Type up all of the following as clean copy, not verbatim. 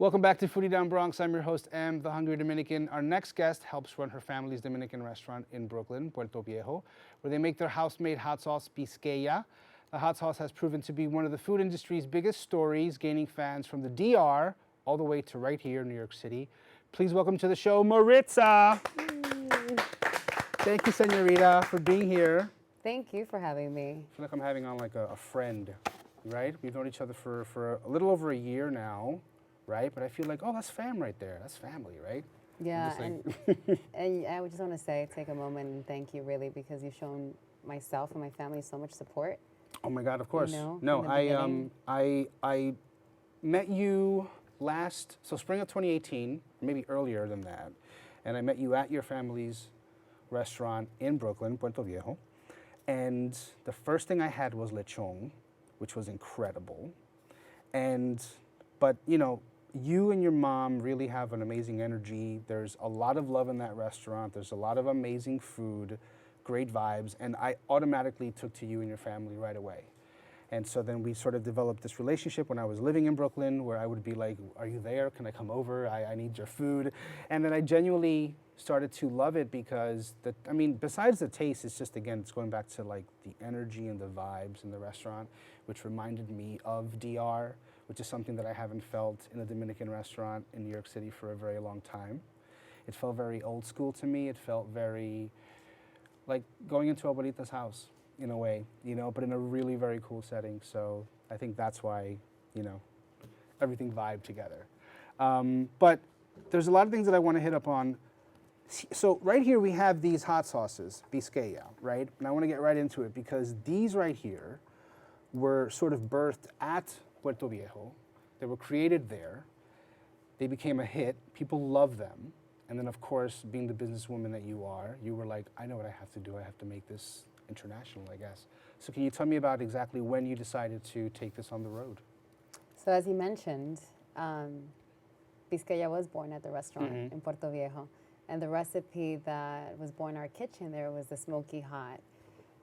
Welcome back to Foodie Down Bronx. I'm your host, M, the Hungry Dominican. Our next guest helps run her family's Dominican restaurant in Brooklyn, Puerto Viejo, where they make their house-made hot sauce, Pisqueya. The hot sauce has proven to be one of the food industry's biggest stories, gaining fans from the DR all the way to right here in New York City. Please welcome to the show, Maritza. Thank you, Senorita, for being here. Thank you for having me. I feel like I'm having on like a friend, right? We've known each other for a little over a year now. Right, but I feel like, oh, that's fam right there. That's family, right? Yeah, and I would just want to say, take a moment and thank you, really, because you've shown myself and my family so much support. Oh my God, of course. You know, no, I met you spring of 2018, maybe earlier than that, and I met you at your family's restaurant in Brooklyn, Puerto Viejo, and the first thing I had was lechon, which was incredible, but you know. You and your mom really have an amazing energy. There's a lot of love in that restaurant. There's a lot of amazing food, great vibes, and I automatically took to you and your family right away. And so then we sort of developed this relationship when I was living in Brooklyn, where I would be like, are you there? Can I come over? I need your food. And then I genuinely started to love it because, besides the taste, it's just, again, it's going back to like the energy and the vibes in the restaurant, which reminded me of DR, which is something that I haven't felt in a Dominican restaurant in New York City for a very long time. It felt very old school to me. It felt very like going into Abuelita's house in a way, but in a really very cool setting. So I think that's why, everything vibed together. But there's a lot of things that I want to hit up on. So right here we have these hot sauces, Pisqueya, right? And I want to get right into it because these right here were sort of birthed at Puerto Viejo. They were created there. They became a hit. People love them. And then, of course, being the businesswoman that you are, you were like, I know what I have to do. I have to make this international, I guess. So can you tell me about exactly when you decided to take this on the road? So as you mentioned, Pisqueya was born at the restaurant in Puerto Viejo. And the recipe that was born in our kitchen there was the smoky hot.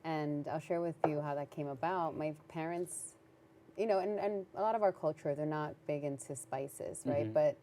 And I'll share with you how that came about. My parents, and a lot of our culture, they're not big into spices, right? But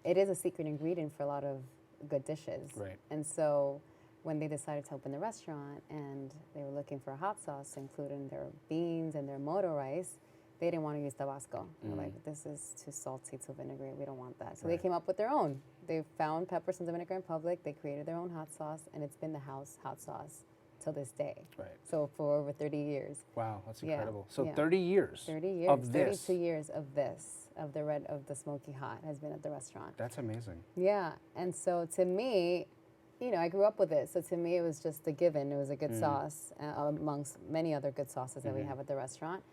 it is a secret ingredient for a lot of good dishes. Right. And so when they decided to open the restaurant and they were looking for a hot sauce to include in their beans and their moto rice, they didn't want to use Tabasco. They're like, this is too salty, too vinegary, we don't want that. So they came up with their own. They found peppers from Dominican Republic, they created their own hot sauce, and it's been the house hot sauce till this day. Right. So for over 30 years. Wow, that's incredible. Yeah, So yeah. 30 years. 30 years. Of this. 32 years of this, of the smoky hot has been at the restaurant. That's amazing. Yeah, and so to me, I grew up with it. So to me, it was just a given. It was a good sauce amongst many other good sauces that we have at the restaurant.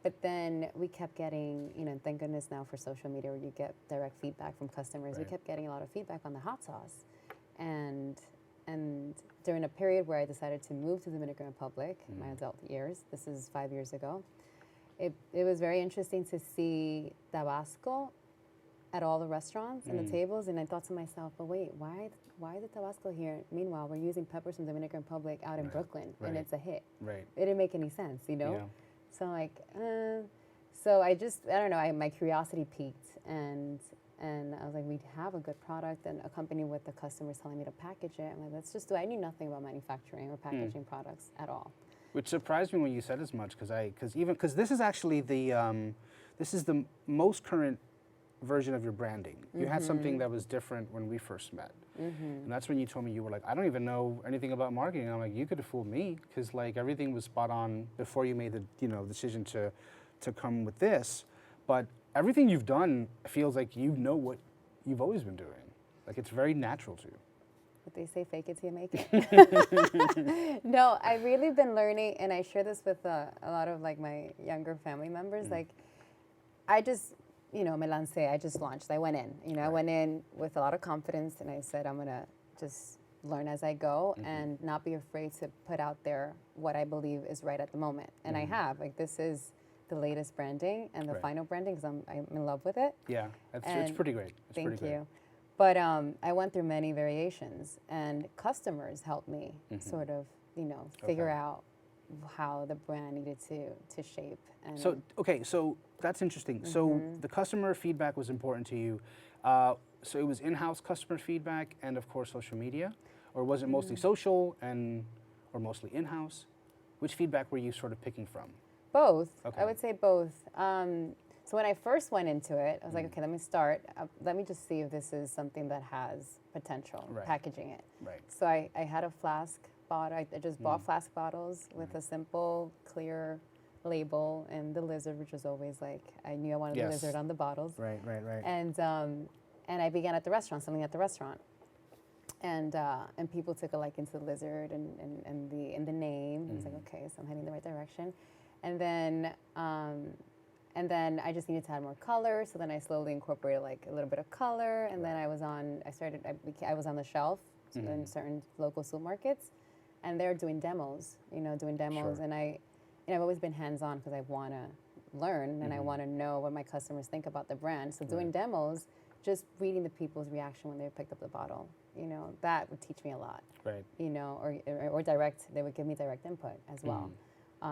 But then we kept getting, thank goodness now for social media where you get direct feedback from customers. Right. We kept getting a lot of feedback on the hot sauce. And during a period where I decided to move to the Dominican Republic, my adult years, this is 5 years ago, it was very interesting to see Tabasco at all the restaurants and the tables, and I thought to myself, but wait, why the Tabasco here? Meanwhile, we're using peppers from the Dominican Republic out in Brooklyn, and it's a hit. Right. It didn't make any sense, Yeah. So I'm like, so I don't know, my curiosity peaked, and I was like, we have a good product, and accompanied with the customers telling me to package it. I'm like, let's just do it. I knew nothing about manufacturing or packaging products at all. Which surprised me when you said as much, because this is actually the most current version of your branding. You had something that was different when we first met, and that's when you told me, you were like, I don't even know anything about marketing. I'm like, you could have fooled me, because like everything was spot on before you made the decision to come with this, but everything you've done feels like you know what you've always been doing. Like it's very natural to you. But they say fake it till you make it. No, I've really been learning, and I share this with a lot of like my younger family members. Like, I just, me lancé, I just launched. I went in, I went in with a lot of confidence, and I said, I'm gonna just learn as I go and not be afraid to put out there what I believe is right at the moment. And I have, like, this is the latest branding and the final branding, because I'm in love with it. Yeah, it's pretty great. Thank you. But I went through many variations, and customers helped me sort of, figure out how the brand needed to shape. And So, okay, so that's interesting. So the customer feedback was important to you. So it was in-house customer feedback and of course social media, or was it mostly social and or mostly in-house? Which feedback were you sort of picking from? both. Okay. I would say both. So when I first went into it, I was like, okay, let me start. Let me just see if this is something that has potential, Right. packaging it. Right. So I had a flask bottle. I just bought flask bottles with a simple, clear label and the lizard, which was always like, I knew I wanted the Yes. lizard on the bottles. Right. And I began at the restaurant, selling at the restaurant. And people took a liking to the lizard and the name. I was like, okay, so I'm heading in the right direction. And then I just needed to add more color. So then I slowly incorporated like a little bit of color. And then I was on the shelf in certain local supermarkets, and they're doing demos. Sure. And I've always been hands-on because I want to learn and I want to know what my customers think about the brand. So doing demos, just reading the people's reaction when they picked up the bottle, that would teach me a lot. Right. Or they would give me direct input as well.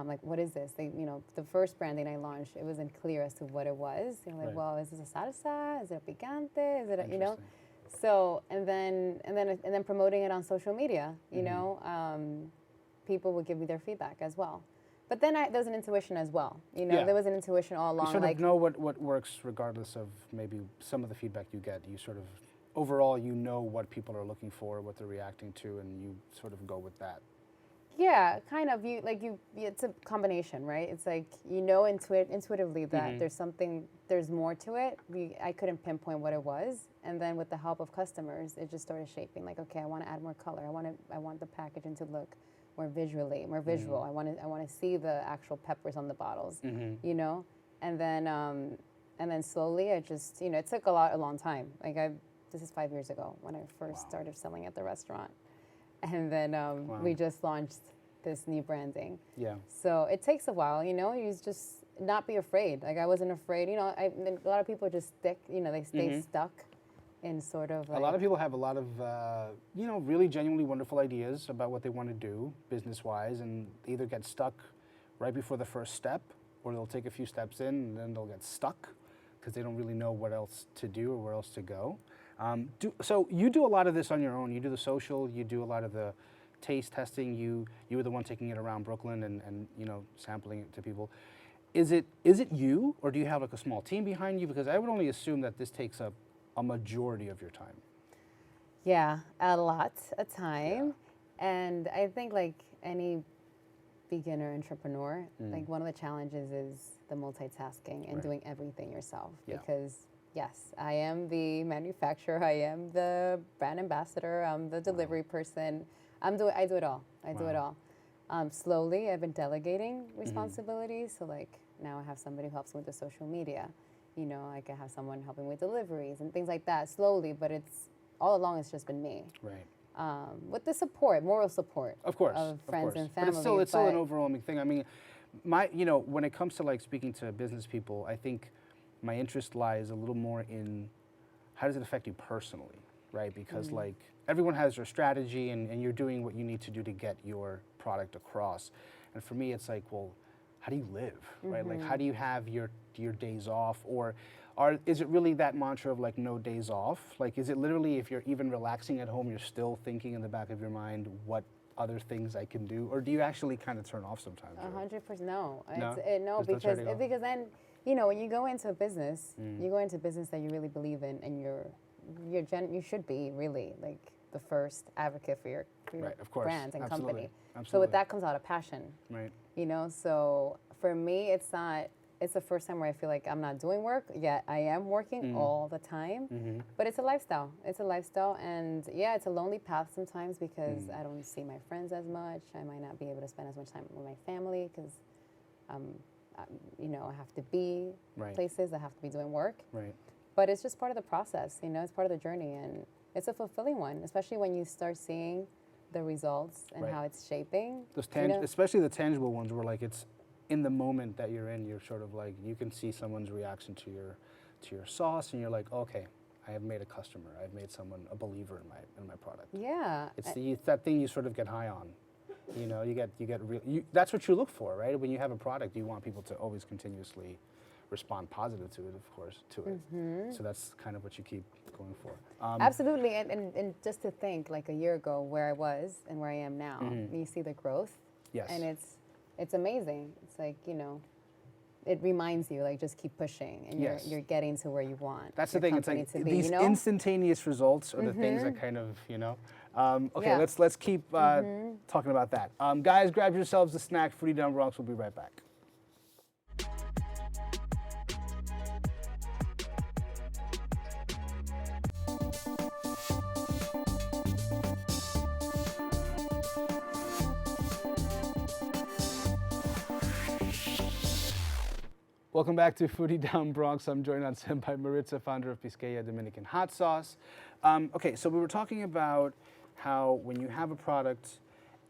Like, what is this? The first branding I launched, it wasn't clear as to what it was. Like, Right. well, is this a salsa? Is it a picante? Is it Interesting. So and then promoting it on social media. People would give me their feedback as well. But then there's an intuition as well. Yeah. There was an intuition all You along. sort Like, of know what works regardless of maybe some of the feedback you get. You sort of, overall, you know what people are looking for, what they're reacting to, and you sort of go with that. yeah, kind of. It's a combination, right? It's like intuitively that there's more to it. I couldn't pinpoint what it was, and then with the help of customers, it just started shaping. Like, okay, I want to add more color. I want the packaging to look more visual. I want to see the actual peppers on the bottles, and then slowly, I just it took a long time. Like this is 5 years ago when I first started selling at the restaurant. And then we just launched this new branding. Yeah. So it takes a while, you just not be afraid. Like I wasn't afraid, a lot of people just stick, they stay stuck in sort of like. A lot of people have a lot of, really genuinely wonderful ideas about what they want to do business-wise, and they either get stuck right before the first step, or they'll take a few steps in and then they'll get stuck because they don't really know what else to do or where else to go. So you do a lot of this on your own. You do the social, you do a lot of the taste testing. You were the one taking it around Brooklyn and sampling it to people. Is it you, or do you have like a small team behind you? Because I would only assume that this takes up a majority of your time. Yeah, a lot of time. And I think like any beginner entrepreneur, like one of the challenges is the multitasking and doing everything yourself. Yeah. Because yes, I am the manufacturer, I am the brand ambassador, I'm the delivery person. I do it all. I do it all. Slowly, I've been delegating responsibilities. So like now I have somebody who helps me with the social media. I can have someone helping with deliveries and things like that slowly, but it's all along it's just been me. Right. With the support, moral support Of course. of friends and family. But it's still an overwhelming thing. I mean, when it comes to like speaking to business people, I think my interest lies a little more in how does it affect you personally, right? Because like everyone has their strategy and you're doing what you need to do to get your product across. And for me, it's like, well, how do you live, right? Like how do you have your days off, or is it really that mantra of like no days off? Like is it literally if you're even relaxing at home, you're still thinking in the back of your mind what other things I can do, or do you actually kind of turn off sometimes? 100%. No, No? no, There's no turning off? because then when you go into a business, you go into a business that you really believe in, and you should be really like the first advocate for your Right, of course. brand and Absolutely. company. Absolutely. So with that comes out of passion. Right. So for me, it's the first time where I feel like I'm not doing work, yet I am working all the time. But it's a lifestyle. It's a lifestyle, and yeah, it's a lonely path sometimes because I don't see my friends as much. I might not be able to spend as much time with my family because, I have to be places. I have to be doing work. Right. But it's just part of the process. It's part of the journey, and it's a fulfilling one, especially when you start seeing the results and how it's shaping. Those especially the tangible ones where like it's in the moment that you're in, you're sort of like, you can see someone's reaction to your sauce and you're like, okay, I have made a customer. I've made someone a believer in my product. Yeah. It's that thing you sort of get high on. You know, you get real. That's what you look for, right? When you have a product, you want people to always continuously respond positive to it, of course, to it. So that's kind of what you keep going for. Absolutely, and just to think, like a year ago, where I was and where I am now, you see the growth. Yes. And it's amazing. It's like, you know, it reminds you, like, just keep pushing, and Yes. you're getting to where you want. That's the your thing. It's company like to be, these you know? instantaneous results are the things that kind of, you know. Okay, Yeah. let's keep talking about that. Guys, grab yourselves a snack. Foodie Down Bronx. We'll be right back. Welcome back to Foodie Down Bronx. I'm joined on set by Maritza, founder of Pisqueya Dominican Hot Sauce. Okay, so we were talking about how when you have a product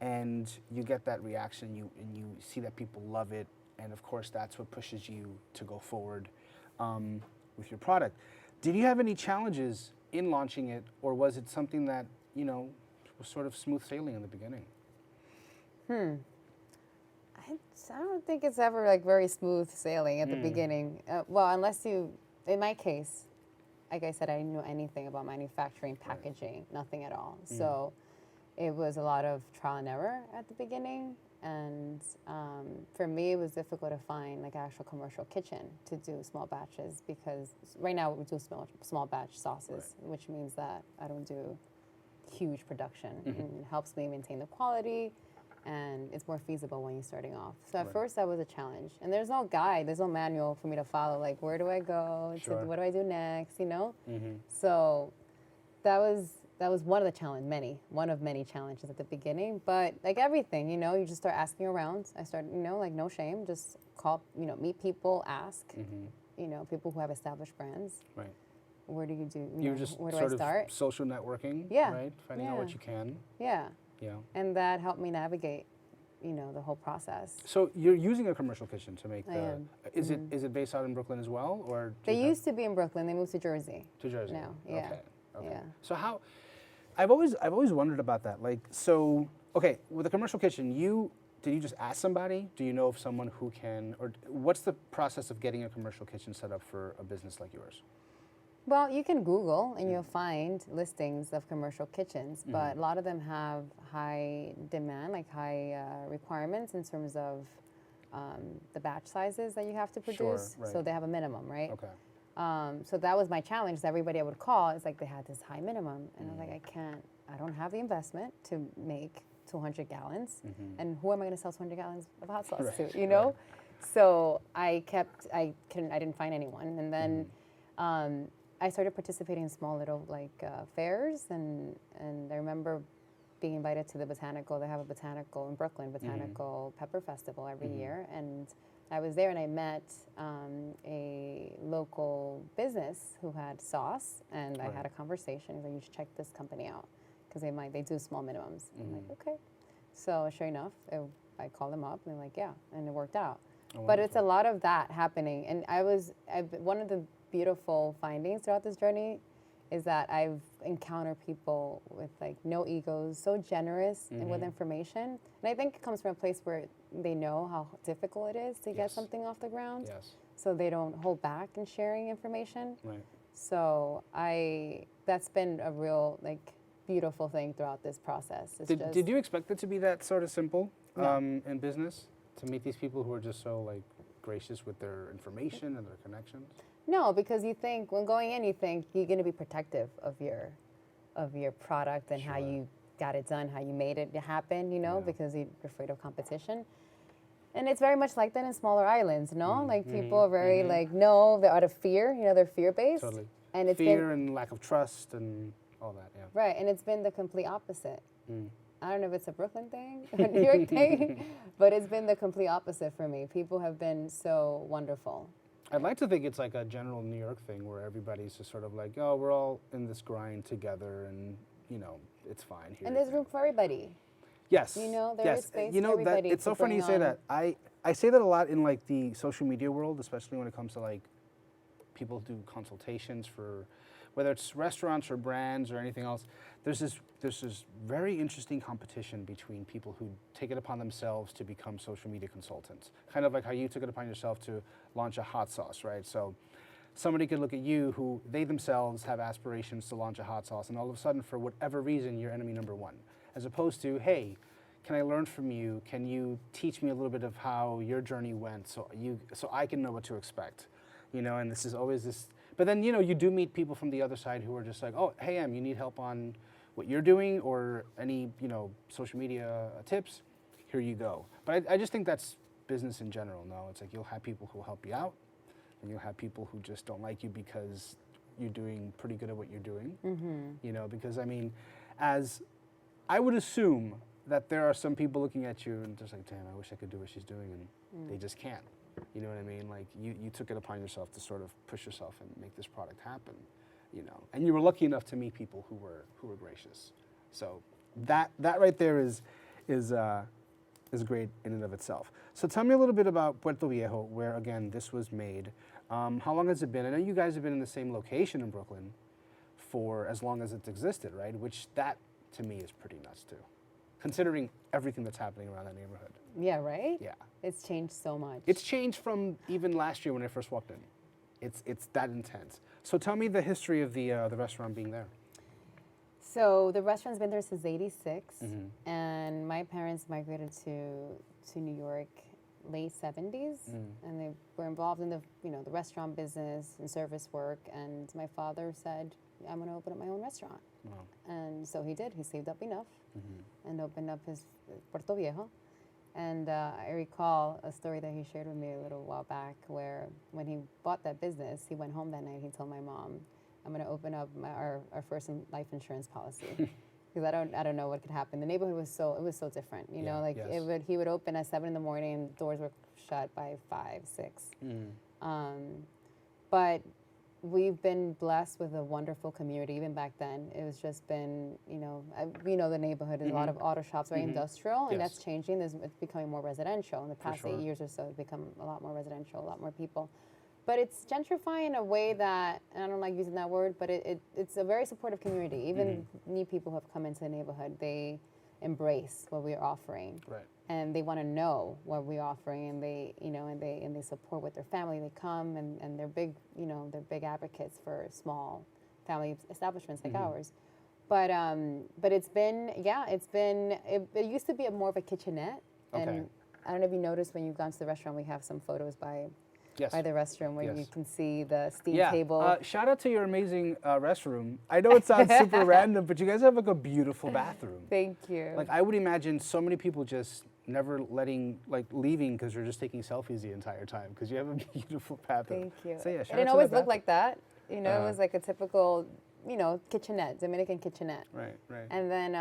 and you get that reaction, and you see that people love it, and of course that's what pushes you to go forward with your product. Did you have any challenges in launching it, or was it something that, you know, was sort of smooth sailing in the beginning? I don't think it's ever like very smooth sailing at the beginning. Well, unless you, in my case, like I said, I didn't know anything about manufacturing, packaging, nothing at all. So it was a lot of trial and error at the beginning. And for me, it was difficult to find like an actual commercial kitchen to do small batches, because right now we do small batch sauces, which means that I don't do huge production. And it helps me maintain the quality, and it's more feasible when you're starting off. So at first that was a challenge. And there's no guide, there's no manual for me to follow, like where do I go, to what do I do next, you know? So that was one of the one of many challenges at the beginning. But like everything, you know, you just start asking around. I started, you know, like no shame, just call, you know, meet people, ask, you know, people who have established brands. Right. Where do you do, You're just where do sort I start? of social networking, Yeah. right? Finding out what you can. Yeah. Yeah. And that helped me navigate, you know, the whole process. So you're using a commercial kitchen to make I the. am. Is it based out in Brooklyn as well, or? do They you have- used to be in Brooklyn. They moved to Jersey. To Jersey. now, yeah. Okay. Okay. Yeah. So how? I've always wondered about that. Like, so okay, with a commercial kitchen, did you just ask somebody? Do you know of someone who can, or what's the process of getting a commercial kitchen set up for a business like yours? Well, you can Google and you'll find listings of commercial kitchens, but a lot of them have high demand, like high requirements in terms of the batch sizes that you have to produce. right. So they have a minimum, right? Okay. So that was my challenge. Everybody I would call, it's like they had this high minimum. And I was like, I don't have the investment to make 200 gallons. And who am I going to sell 200 gallons of hot sauce to, you know? So I didn't find anyone. And then I started participating in small little like fairs, and I remember being invited to the Botanical. They have a Botanical in Brooklyn, Botanical Pepper Festival every year, and I was there and I met a local business who had sauce, and I had a conversation. He's like, you should check this company out because they do small minimums. I'm like, okay. So sure enough, I called them up and they're like, yeah, and it worked out. But it's a lot of that happening, and one of the beautiful findings throughout this journey is that I've encountered people with like no egos, so generous and with information. And I think it comes from a place where they know how difficult it is to get something off the ground. Yes. So they don't hold back in sharing information. Right. So that's been a real like beautiful thing throughout this process. Did you expect it to be that sort of simple No. in business? To meet these people who are just so like gracious with their information and their connections? No, because you think when going in, you think you're going to be protective of your product and how you got it done, how you made it happen, you know, because you're afraid of competition. And it's very much like that in smaller islands, no? Like people are very like, no, they're out of fear, you know, they're fear-based. Totally. And it's fear and lack of trust and all that, yeah. Right, and it's been the complete opposite. I don't know if it's a Brooklyn thing or a New York thing, but it's been the complete opposite for me. People have been so wonderful. I'd like to think it's like a general New York thing where everybody's just sort of like, oh, we're all in this grind together and, you know, it's fine here. And there's room for everybody. Yes. You know, there is space you know, for everybody. It's so funny you say that. I say that a lot in like the social media world, especially when it comes to like people who do consultations for, whether it's restaurants or brands or anything else, there's this very interesting competition between people who take it upon themselves to become social media consultants. Kind of like how you took it upon yourself to launch a hot sauce, right? So somebody could look at you who they themselves have aspirations to launch a hot sauce, and all of a sudden, for whatever reason, you're enemy number one. As opposed to, hey, can I learn from you? Can you teach me a little bit of how your journey went so I can know what to expect? You know, and this is always this, but then, you know, you do meet people from the other side who are just like, oh, hey, you need help on what you're doing or any, you know, social media tips, here you go. But I just think that's business in general, no? It's like you'll have people who will help you out, and you'll have people who just don't like you because you're doing pretty good at what you're doing. You know, because I mean, as I would assume that there are some people looking at you and just like, damn, I wish I could do what she's doing, and they just can't. You know what I mean? Like you took it upon yourself to sort of push yourself and make this product happen, you know. And you were lucky enough to meet people who were gracious. So that right there is great in and of itself. So tell me a little bit about Puerto Viejo, where again this was made. How long has it been? I know you guys have been in the same location in Brooklyn for as long as it's existed, right? Which that to me is pretty nuts too, considering everything that's happening around that neighborhood. Yeah, right? Yeah. It's changed so much. It's changed from even last year when I first walked in. It's that intense. So tell me the history of the restaurant being there. So the restaurant's been there since '86, and my parents migrated to New York late '70s, and they were involved in the the restaurant business and service work. And my father said, "I'm going to open up my own restaurant," and so he did. He saved up enough and opened up his Puerto Viejo. And I recall a story that he shared with me a little while back, where when he bought that business, he went home that night. He told my mom, "I'm going to open up our first life insurance policy." Because I don't know what could happen. The neighborhood was so different, you know. Like he would open at 7 in the morning, and doors were shut by 5, 6. But we've been blessed with a wonderful community. Even back then, it was just been we know the neighborhood is a lot of auto shops, very industrial, and that's changing. It's becoming more residential. In the past 8 years or so, it's become a lot more residential, a lot more people. But it's gentrifying in a way that, and I don't like using that word, but it's a very supportive community. Even new people who have come into the neighborhood, they embrace what we're offering. Right. And they want to know what we're offering, and they support with their family. They come and they're big advocates for small family establishments like ours. But it used to be more of a kitchenette. Okay. And I don't know if you noticed when you've gone to the restaurant, we have some photos by the restroom where you can see the steam table. Shout out to your amazing restroom. I know it sounds super random, but you guys have like a beautiful bathroom. Thank you. Like I would imagine so many people just never leaving because you're just taking selfies the entire time because you have a beautiful bathroom. Thank you. So yeah, it didn't always look like that. It was like a typical, kitchenette, Dominican kitchenette. Right. And then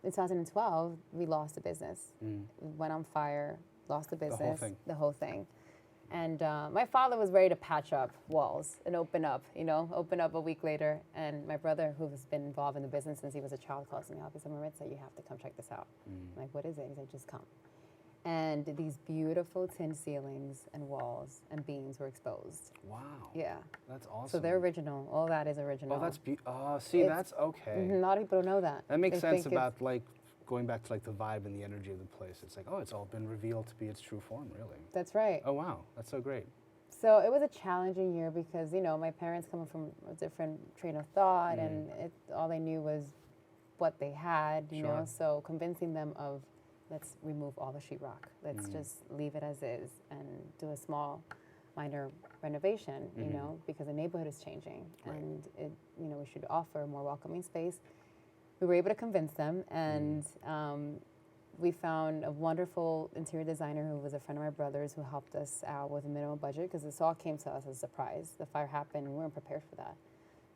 in 2012, we lost the business. Went on fire, lost the business. The whole thing. And my father was ready to patch up walls and open up a week later. And my brother, who has been involved in the business since he was a child, calls me up. He said, "Maritza, you have to come check this out." I'm like, "What is it?" He said, "Just come." And these beautiful tin ceilings and walls and beams were exposed. Wow. Yeah. That's awesome. So they're original. All that is original. Oh, that's that's okay. A lot of people don't know that. That makes sense about going back to the vibe and the energy of the place. It's like, oh, it's all been revealed to be its true form, really. That's right. Oh, wow. That's so great. So it was a challenging year because, my parents coming from a different train of thought, and all they knew was what they had, you know. So convincing them of, let's remove all the sheetrock. Let's just leave it as is and do a small, minor renovation, because the neighborhood is changing. Right. And we should offer a more welcoming space. We were able to convince them, and we found a wonderful interior designer who was a friend of my brother's, who helped us out with a minimal budget, because this all came to us as a surprise. The fire happened, and we weren't prepared for that.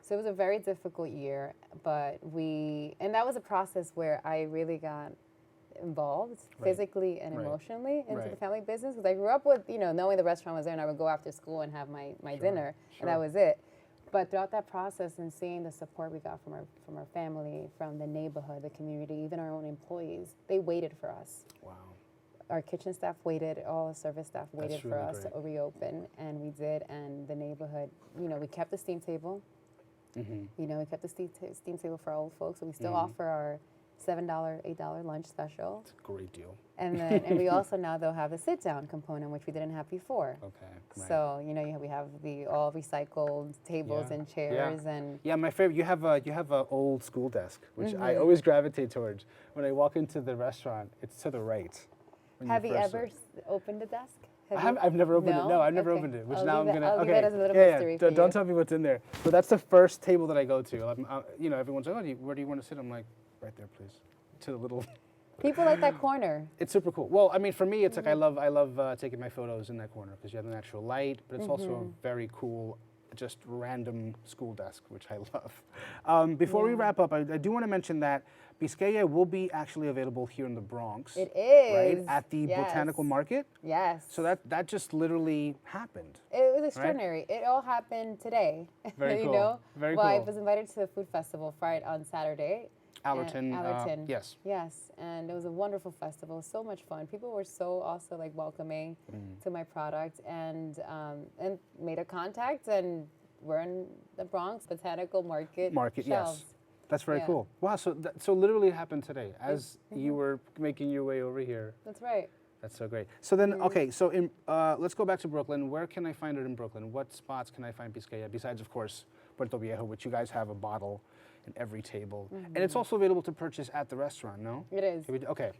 So it was a very difficult year, but and that was a process where I really got involved physically and emotionally into the family business, because I grew up with, knowing the restaurant was there, and I would go after school and have my dinner, and that was it. But throughout that process and seeing the support we got from our family, from the neighborhood, the community, even our own employees, they waited for us. Wow. Our kitchen staff waited, all the service staff waited for us to reopen, and we did. And the neighborhood, we kept the steam table. You know, we kept the steam table for old folks, so we still offer our $7, $8 lunch special. It's a great deal. And then, and we also now though have the sit down component, which we didn't have before. Okay. Right. So you know, we have the all recycled tables and chairs and. Yeah, my favorite. You have a old school desk, which I always gravitate towards. When I walk into the restaurant, it's to the right. Have you ever opened a desk? I've never opened it. No, I've never Okay. opened it. Which I'll now leave I'm that- gonna. I'll leave Okay. that as a little mystery for Don't you. tell me what's in there. So that's the first table that I go to. You know, everyone's like, "Oh, where do you want to sit?" I'm like, "Right there, please." To the little. People like that corner. It's super cool. Well, I mean, for me, it's like I love taking my photos in that corner because you have the natural light, but it's also a very cool, just random school desk, which I love. Before we wrap up, I do want to mention that Pisqueya will be actually available here in the Bronx. It is. Right? At the Botanical Market. Yes. So that just literally happened. It was extraordinary. It all happened today. Very you cool. know? Very well, I cool. was invited to the food festival Friday on Saturday. Allerton. Allerton. Yes. Yes, and it was a wonderful festival. So much fun. People were so also like welcoming to my product, and made a contact, and we're in the Bronx Botanical Market. Market. shelves. Yes. That's very Yeah. cool. Wow. So literally it happened today as you were making your way over here. That's right. That's so great. So then, okay, so let's go back to Brooklyn. Where can I find it in Brooklyn? What spots can I find Pisqueya besides, of course, Puerto Viejo, which you guys have a bottle in every table, and it's also available to purchase at the restaurant. No, It is. Okay.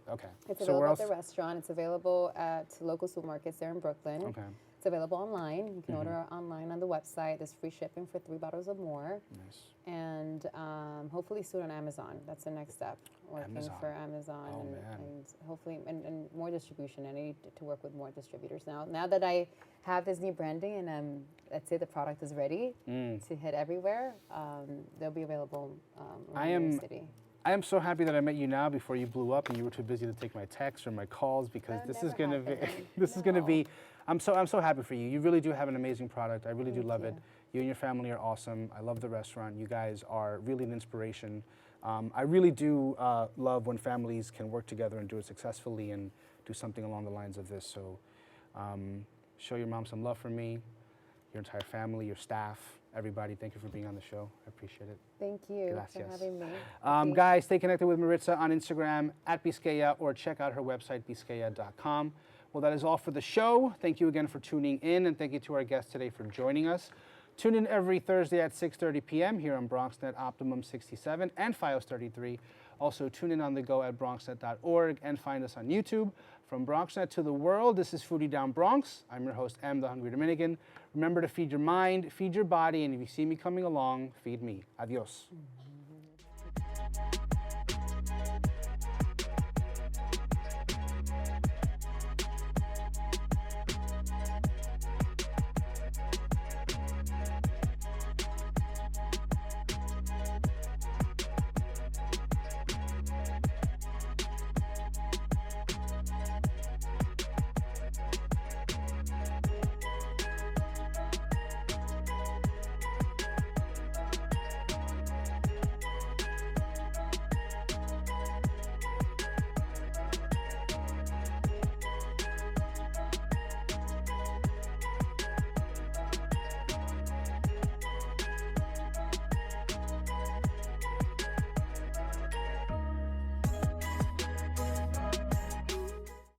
It's So where available else? at the restaurant. It's available at local supermarkets there in Brooklyn. Okay. It's available online. You can order online on the website. There's free shipping for 3 bottles or more. Nice. And hopefully soon on Amazon. That's the next step. Working Amazon. for Amazon Oh, and, man. and hopefully and more distribution. I need to work with more distributors now. Now that I have this new branding and let's say the product is ready to hit everywhere, they'll be available in the city. I am so happy that I met you now before you blew up and you were too busy to take my texts or my calls because That this is never gonna be happened. this is gonna be. I'm so happy for you. You really do have an amazing product. I really do love it. You and your family are awesome. I love the restaurant. You guys are really an inspiration. I really do love when families can work together and do it successfully and do something along the lines of this. So show your mom some love from me, your entire family, your staff, everybody. Thank you for being on the show. I appreciate it. Thank you Gracias. for having me. Guys, stay connected with Maritza on Instagram at Pisqueya or check out her website, pisqueya.com. Well, that is all for the show. Thank you again for tuning in, and thank you to our guests today for joining us. Tune in every Thursday at 6:30 p.m. here on BronxNet Optimum 67 and Fios 33. Also, tune in on the go at bronxnet.org and find us on YouTube. From BronxNet to the world, this is Foodie Down Bronx. I'm your host, M, the Hungry Dominican. Remember to feed your mind, feed your body, and if you see me coming along, feed me. Adios.